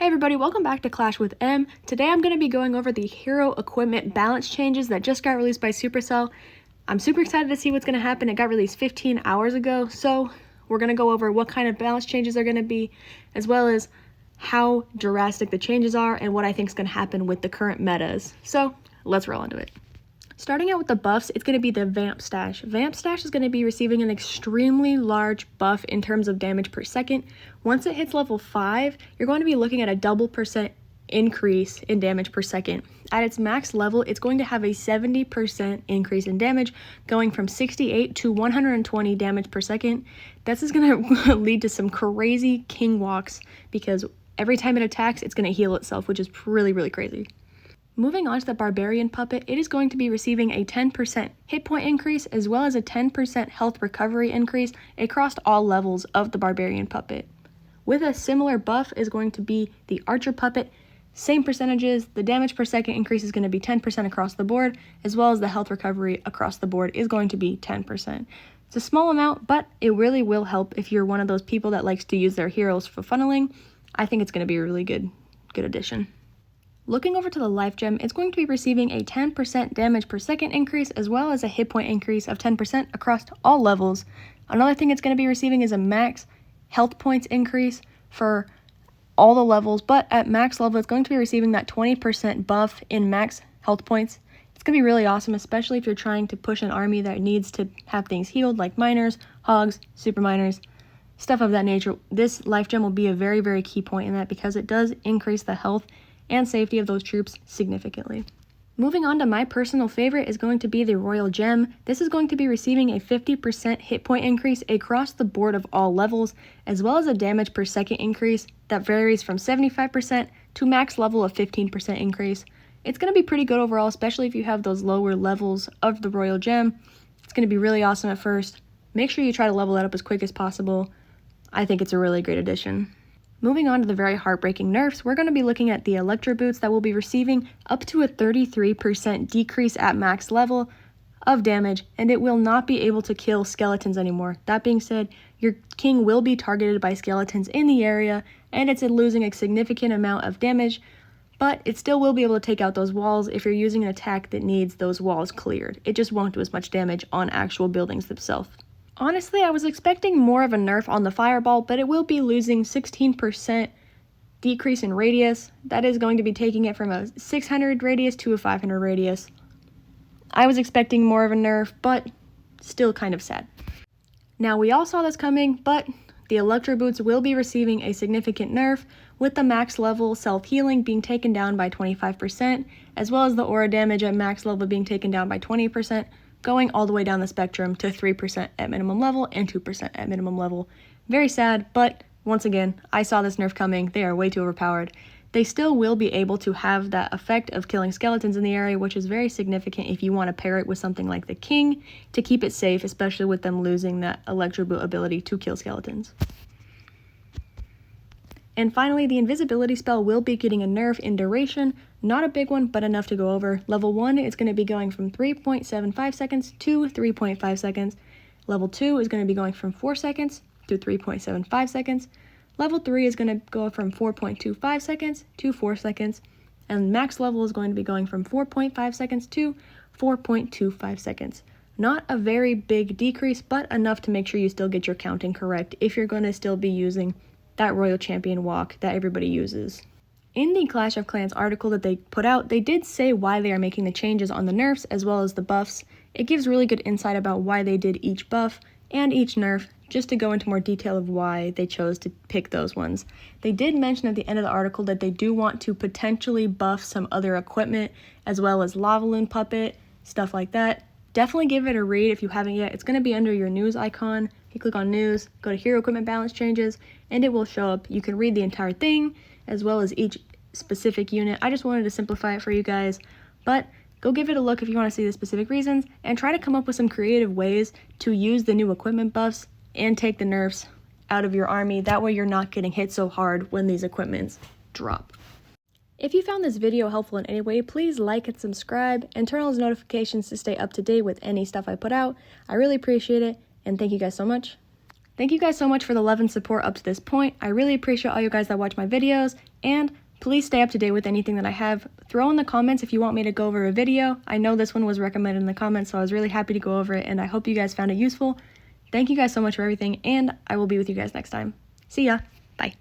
everybody, welcome back to Clash with M. Today I'm going to be going over the hero equipment balance changes that just got released by Supercell. I'm super excited to see what's going to happen. It got released 15 hours ago, so we're going to go over what kind of balance changes are going to be, as well as how drastic the changes are and what I think is going to happen with the current metas. So let's roll into it. Starting out with the buffs, it's going to be the Vamp Stash. Vamp Stash is going to be receiving an extremely large buff in terms of damage per second. Once it hits level 5, you're going to be looking at a double % increase in damage per second. At its max level, it's going to have a 70% increase in damage, going from 68 to 120 damage per second. This is going to lead to some crazy king walks, because every time it attacks, it's going to heal itself, which is really, really crazy. Moving on to the Barbarian Puppet, it is going to be receiving a 10% hit point increase as well as a 10% health recovery increase across all levels of the Barbarian Puppet. With a similar buff is going to be the Archer Puppet. Same percentages, the damage per second increase is going to be 10% across the board, as well as the health recovery across the board is going to be 10%. It's a small amount, but it really will help if you're one of those people that likes to use their heroes for funneling. I think it's going to be a really good addition. Looking over to the Life Gem, it's going to be receiving a 10% damage per second increase as well as a hit point increase of 10% across all levels. Another thing it's going to be receiving is a max health points increase for all the levels, but at max level, it's going to be receiving that 20% buff in max health points. It's going to be really awesome, especially if you're trying to push an army that needs to have things healed, like miners, hogs, super miners, stuff of that nature. This Life Gem will be a very, very key point in that, because it does increase the health and safety of those troops significantly. Moving on to my personal favorite is going to be the Royal Gem. This is going to be receiving a 50% hit point increase across the board of all levels, as well as a damage per second increase that varies from 75% to max level of 15% increase. It's going to be pretty good overall, especially if you have those lower levels of the Royal Gem. It's going to be really awesome at first. Make sure you try to level that up as quick as possible. I think it's a really great addition. Moving on to the very heartbreaking nerfs, we're going to be looking at the Electr Boots that will be receiving up to a 33% decrease at max level of damage, and it will not be able to kill skeletons anymore. That being said, your king will be targeted by skeletons in the area, and it's losing a significant amount of damage, but it still will be able to take out those walls if you're using an attack that needs those walls cleared. It just won't do as much damage on actual buildings themselves. Honestly, I was expecting more of a nerf on the fireball, but it will be losing 16% decrease in radius. That is going to be taking it from a 600 radius to a 500 radius. I was expecting more of a nerf, but still kind of sad. Now, we all saw this coming, but the Electr Boots will be receiving a significant nerf, with the max level self-healing being taken down by 25%, as well as the aura damage at max level being taken down by 20%, going all the way down the spectrum to 3% at minimum level and 2% at minimum level. Very sad, but once again, I saw this nerf coming. They are way too overpowered. They still will be able to have that effect of killing skeletons in the area, which is very significant if you want to pair it with something like the King to keep it safe, especially with them losing that Electro Boot ability to kill skeletons. And finally, the invisibility spell will be getting a nerf in duration. Not a big one, but enough to go over. Level 1 is going to be going from 3.75 seconds to 3.5 seconds. Level 2 is going to be going from 4 seconds to 3.75 seconds. Level 3 is going to go from 4.25 seconds to 4 seconds. And max level is going to be going from 4.5 seconds to 4.25 seconds. Not a very big decrease, but enough to make sure you still get your counting correct if you're going to still be using that Royal Champion walk that everybody uses. In the Clash of Clans article that they put out, they did say why they are making the changes on the nerfs as well as the buffs. It gives really good insight about why they did each buff and each nerf, just to go into more detail of why they chose to pick those ones. They did mention at the end of the article that they do want to potentially buff some other equipment, as well as Lava Loon Puppet, stuff like that. Definitely give it a read if you haven't yet. It's going to be under your news icon. You click on news, go to hero equipment balance changes, and it will show up. You can read the entire thing as well as each specific unit. I just wanted to simplify it for you guys, but go give it a look if you want to see the specific reasons, and try to come up with some creative ways to use the new equipment buffs and take the nerfs out of your army. That way you're not getting hit so hard when these equipments drop. If you found this video helpful in any way, please like and subscribe and turn on those notifications to stay up to date with any stuff I put out. I really appreciate it, and thank you guys so much. Thank you guys so much for the love and support up to this point. I really appreciate all you guys that watch my videos, and please stay up to date with anything that I have. Throw in the comments if you want me to go over a video. I know this one was recommended in the comments, so I was really happy to go over it, and I hope you guys found it useful. Thank you guys so much for everything, and I will be with you guys next time. See ya. Bye.